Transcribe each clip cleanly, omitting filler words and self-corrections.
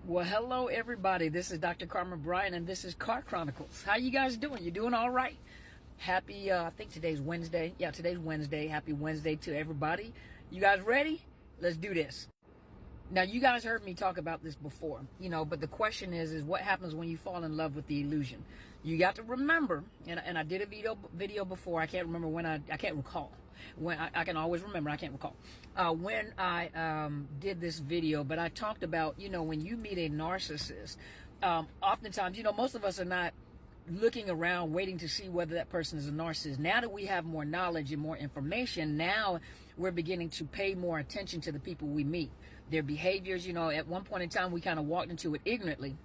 Well, hello everybody. This is Dr. Carmen Bryan, and this is Car Chronicles. How you guys doing? You doing all right? Happy, I think today's Wednesday. Yeah, today's Wednesday. Happy Wednesday to everybody. You guys ready? Let's do this. Now, you guys heard me talk about this before, but the question is what happens when you fall in love with the illusion? You got to remember, and I did a video before. I can't remember when I can't recall. When I can always remember, I can't recall when I did this video, but I talked about, when you meet a narcissist, oftentimes, most of us are not looking around waiting to see whether that person is a narcissist. Now that we have more knowledge and more information, now we're beginning to pay more attention to the people we meet, their behaviors. At one point in time, we kind of walked into it ignorantly,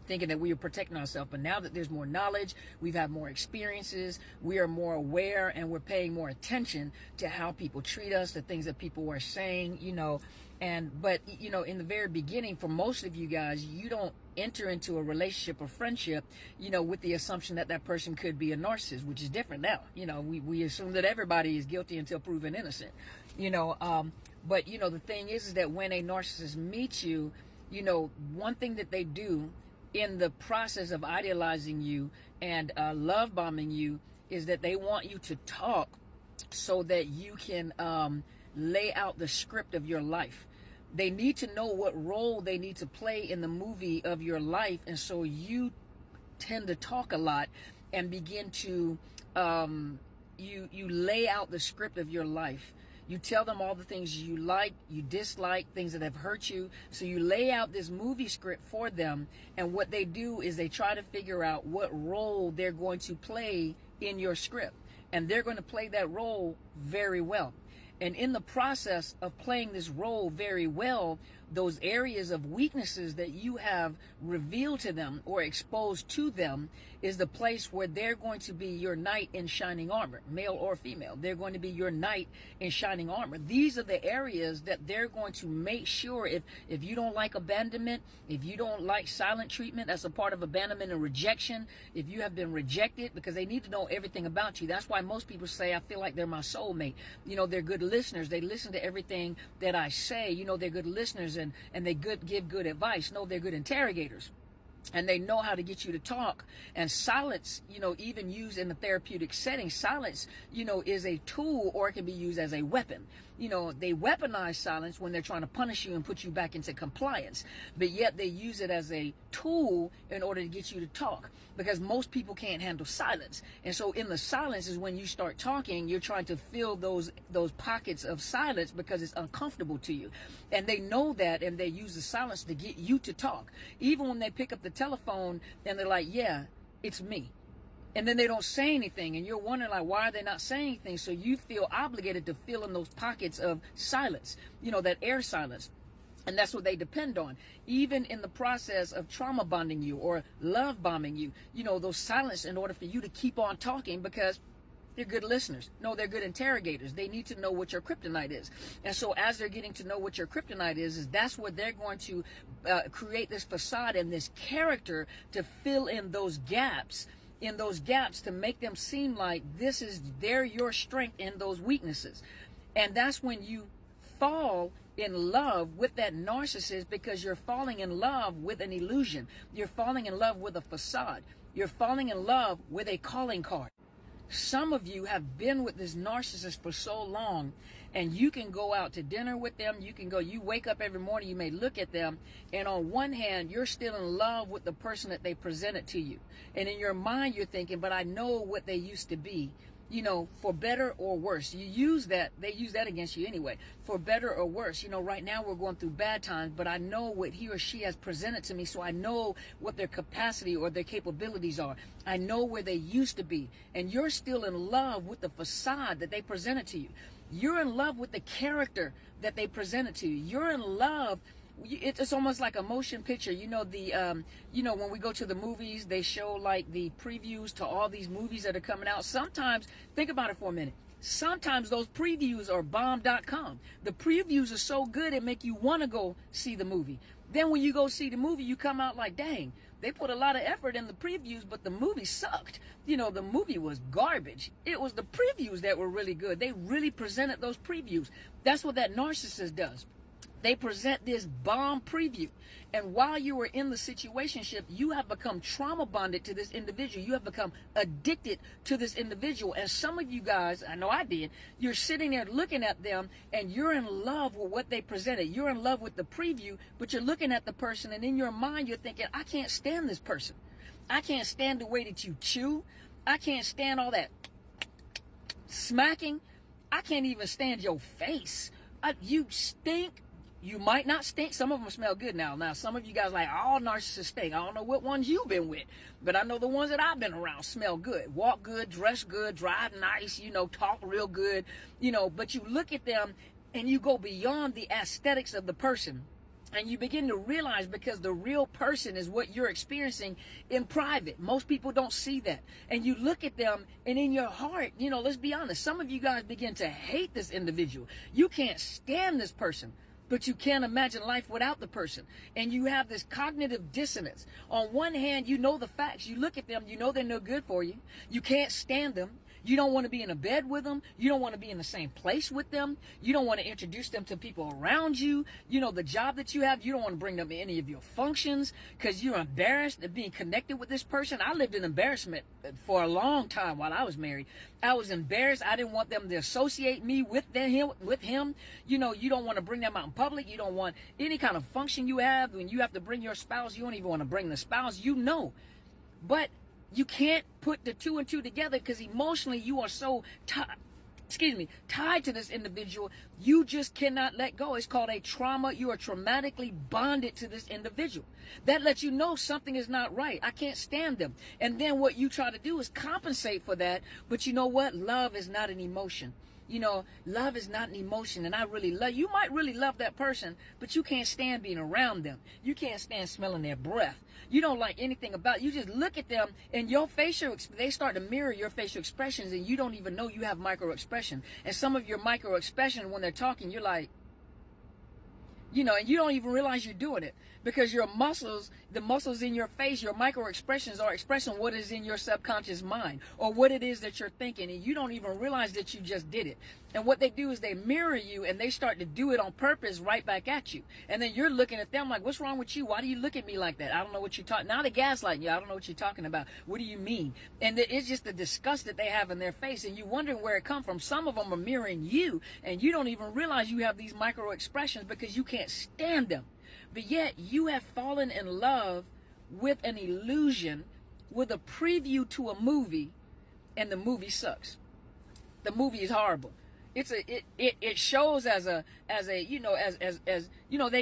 thinking that we were protecting ourselves. But now that there's more knowledge, we've had more experiences, we are more aware, and we're paying more attention to how people treat us, the things that people are saying, but in the very beginning, for most of you guys, you don't enter into a relationship or friendship, with the assumption that that person could be a narcissist, which is different now. We assume that everybody is guilty until proven innocent, but the thing is that when a narcissist meets you, one thing that they do in the process of idealizing you and love bombing you is that they want you to talk so that you can lay out the script of your life. They need to know what role they need to play in the movie of your life, and so you tend to talk a lot and begin to you lay out the script of your life. You tell them all the things you like, you dislike, things that have hurt you. So you lay out this movie script for them, and what they do is they try to figure out what role they're going to play in your script, and they're going to play that role very well. And in the process of playing this role very well, those areas of weaknesses that you have revealed to them or exposed to them is the place where they're going to be your knight in shining armor, male or female. They're going to be your knight in shining armor. These are the areas that they're going to make sure, if you don't like abandonment, if you don't like silent treatment as a part of abandonment and rejection, if you have been rejected, because they need to know everything about you. That's why most people say, I feel like they're my soulmate. They're good listeners. They listen to everything that I say. They're good listeners, and they give good advice. No, they're good interrogators. And they know how to get you to talk. And silence, even used in the therapeutic setting, silence, is a tool, or it can be used as a weapon. They weaponize silence when they're trying to punish you and put you back into compliance. But yet they use it as a tool in order to get you to talk, because most people can't handle silence. And so in the silence is when you start talking, you're trying to fill those pockets of silence because it's uncomfortable to you. And they know that, and they use the silence to get you to talk. Even when they pick up the telephone and they're like, yeah, it's me. And then they don't say anything, and you're wondering, like, why are they not saying anything? So you feel obligated to fill in those pockets of silence, that air silence. And that's what they depend on. Even in the process of trauma bonding you or love bombing you, those silence in order for you to keep on talking, because they're good listeners. No, they're good interrogators. They need to know what your kryptonite is. And so as they're getting to know what your kryptonite is that's where they're going to create this facade and this character to fill in those gaps, to make them seem like they're your strength in those weaknesses. And that's when you fall in love with that narcissist, because you're falling in love with an illusion. You're falling in love with a facade. You're falling in love with a calling card. Some of you have been with this narcissist for so long, and you can go out to dinner with them. You wake up every morning, you may look at them, and on one hand, you're still in love with the person that they presented to you. And in your mind, you're thinking, but I know what they used to be, for better or worse. They use that against you anyway, for better or worse. Right now we're going through bad times, but I know what he or she has presented to me, so I know what their capacity or their capabilities are. I know where they used to be. And you're still in love with the facade that they presented to you. You're in love with the character that they presented to you. You're in love. It's almost like a motion picture. When we go to the movies, they show like the previews to all these movies that are coming out. Sometimes, think about it for a minute. Sometimes those previews are bomb.com. The previews are so good it make you want to go see the movie. Then when you go see the movie, you come out like, dang, they put a lot of effort in the previews, but the movie sucked. The movie was garbage. It was the previews that were really good. They really presented those previews. That's what that narcissist does. They present this bomb preview. And while you were in the situationship, you have become trauma bonded to this individual. You have become addicted to this individual. And some of you guys, I know I did, you're sitting there looking at them and you're in love with what they presented. You're in love with the preview, but you're looking at the person and in your mind you're thinking, I can't stand this person. I can't stand the way that you chew. I can't stand all that smacking. I can't even stand your face. You stink. You might not stink. Some of them smell good now. Now, some of you guys like, all narcissists stink. I don't know what ones you've been with, but I know the ones that I've been around smell good. Walk good, dress good, drive nice, talk real good, but you look at them and you go beyond the aesthetics of the person. And you begin to realize, because the real person is what you're experiencing in private. Most people don't see that. And you look at them and in your heart, let's be honest, some of you guys begin to hate this individual. You can't stand this person, but you can't imagine life without the person. And you have this cognitive dissonance. On one hand, you know the facts. You look at them, you know they're no good for you. You can't stand them. You don't want to be in a bed with them. You don't want to be in the same place with them. You don't want to introduce them to people around you. The job that you have, you don't want to bring them to any of your functions because you're embarrassed of being connected with this person. I lived in embarrassment for a long time while I was married. I was embarrassed. I didn't want them to associate me with him. You don't want to bring them out in public. You don't want any kind of function you have. When you have to bring your spouse, you don't even want to bring the spouse, But you can't put the two and two together because emotionally you are so tied to this individual. You just cannot let go. It's called a trauma. You are traumatically bonded to this individual. That lets you know something is not right. I can't stand them. And then what you try to do is compensate for that. But you know what? Love is not an emotion. Love is not an emotion, and I really love you. Might really love that person, but you can't stand being around them. You can't stand smelling their breath. You don't like anything about it. You just look at them, and they start to mirror your facial expressions, and you don't even know you have microexpression. And some of your microexpression, when they're talking, you're like, and you don't even realize you're doing it because your muscles, the muscles in your face, your microexpressions are expressing what is in your subconscious mind or what it is that you're thinking, and you don't even realize that you just did it. And what they do is they mirror you and they start to do it on purpose right back at you. And then you're looking at them like, what's wrong with you? Why do you look at me like that? I don't know what you're talking. Now they gaslighting you. I don't know what you're talking about. What do you mean? And it's just the disgust that they have in their face, and you're wondering where it comes from. Some of them are mirroring you, and you don't even realize you have these microexpressions because you can't stand them. But yet you have fallen in love with an illusion, with a preview to a movie, and the movie sucks. The movie is horrible. It shows as they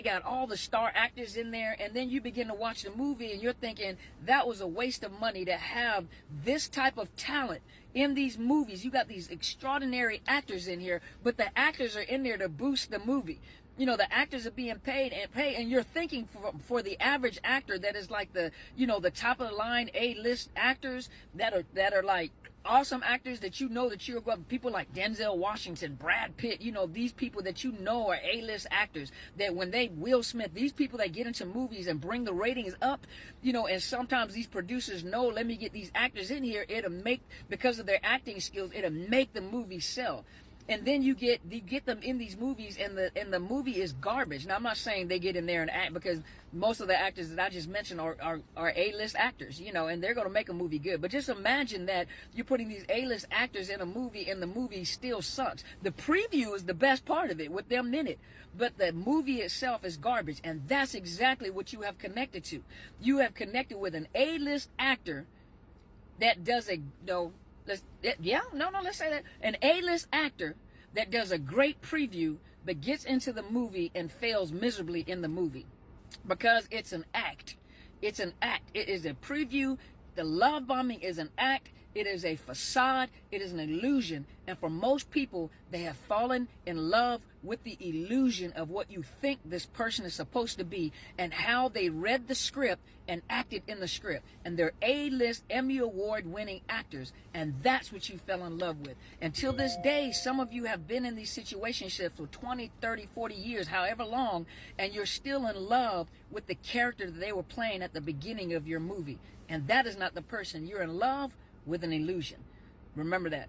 got all the star actors in there, and then you begin to watch the movie and you're thinking that was a waste of money to have this type of talent in these movies. You got these extraordinary actors in here, but the actors are in there to boost the movie. The actors are being paid, and you're thinking for the average actor that is like the top of the line A-list actors that are like awesome actors that you're people like Denzel Washington, Brad Pitt, these people that are A-list actors that when Will Smith, these people that get into movies and bring the ratings up, and sometimes these producers know, let me get these actors in here, because of their acting skills, it'll make the movie sell. And then you get them in these movies, and the movie is garbage. Now, I'm not saying they get in there and act, because most of the actors that I just mentioned are A-list actors, and they're going to make a movie good. But just imagine that you're putting these A-list actors in a movie, and the movie still sucks. The preview is the best part of it with them in it, but the movie itself is garbage, and that's exactly what you have connected to. You have connected with an A-list actor that does let's say that an A-list actor that does a great preview but gets into the movie and fails miserably in the movie because it's an act. It's an act. It is a preview. The love bombing is an act. It is a facade. It is an illusion. And for most people, they have fallen in love with the illusion of what you think this person is supposed to be and how they read the script and acted in the script. And they're A-list, Emmy Award-winning actors. And that's what you fell in love with. Until this day, some of you have been in these situationships for 20, 30, 40 years, however long, and you're still in love with the character that they were playing at the beginning of your movie. And that is not the person. You're in love with an illusion. Remember that.